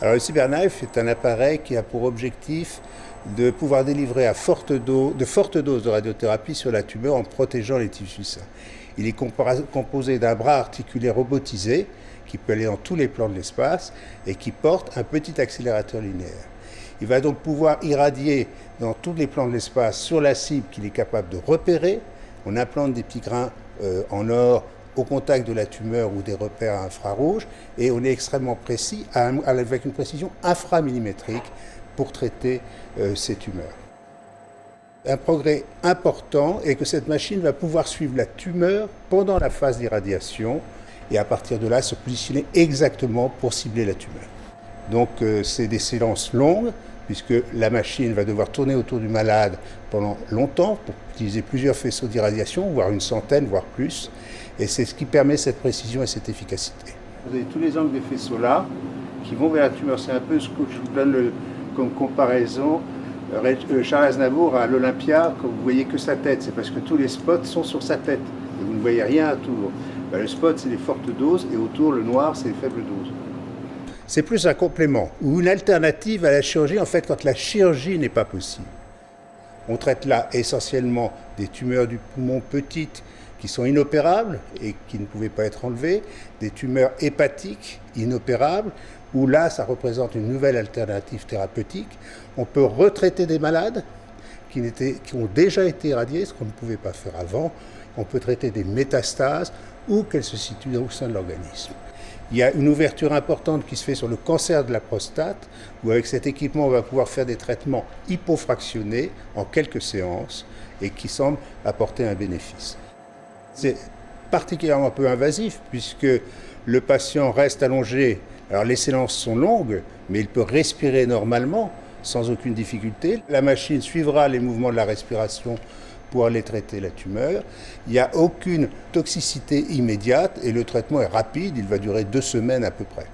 Alors le CyberKnife est un appareil qui a pour objectif de pouvoir délivrer de fortes doses de radiothérapie sur la tumeur en protégeant les tissus sains. Il est composé d'un bras articulé robotisé qui peut aller dans tous les plans de l'espace et qui porte un petit accélérateur linéaire. Il va donc pouvoir irradier dans tous les plans de l'espace sur la cible qu'il est capable de repérer. On implante des petits grains en or au contact de la tumeur ou des repères à infrarouge et on est extrêmement précis avec une précision inframillimétrique pour traiter ces tumeurs. Un progrès important est que cette machine va pouvoir suivre la tumeur pendant la phase d'irradiation et à partir de là se positionner exactement pour cibler la tumeur. Donc c'est des séances longues puisque la machine va devoir tourner autour du malade pendant longtemps pour utiliser plusieurs faisceaux d'irradiation, voire une centaine, voire plus. Et c'est ce qui permet cette précision et cette efficacité. Vous avez tous les angles des faisceaux là qui vont vers la tumeur. C'est un peu ce que je vous donne comme comparaison. Charles Aznavour à l'Olympia, quand vous voyez que sa tête, c'est parce que tous les spots sont sur sa tête. Et vous ne voyez rien autour. Le spot, c'est les fortes doses et autour, le noir, c'est les faibles doses. C'est plus un complément ou une alternative à la chirurgie, en fait, quand la chirurgie n'est pas possible. On traite là essentiellement des tumeurs du poumon petites qui sont inopérables et qui ne pouvaient pas être enlevées, des tumeurs hépatiques inopérables, où là, ça représente une nouvelle alternative thérapeutique. On peut retraiter des malades qui ont déjà été irradiés, ce qu'on ne pouvait pas faire avant. On peut traiter des métastases ou qu'elles se situent au sein de l'organisme. Il y a une ouverture importante qui se fait sur le cancer de la prostate, où avec cet équipement, on va pouvoir faire des traitements hypofractionnés en quelques séances et qui semblent apporter un bénéfice. C'est particulièrement un peu invasif puisque le patient reste allongé. Alors les séances sont longues, mais il peut respirer normalement sans aucune difficulté. La machine suivra les mouvements de la respiration pour aller traiter la tumeur. Il n'y a aucune toxicité immédiate et le traitement est rapide, il va durer 2 semaines à peu près.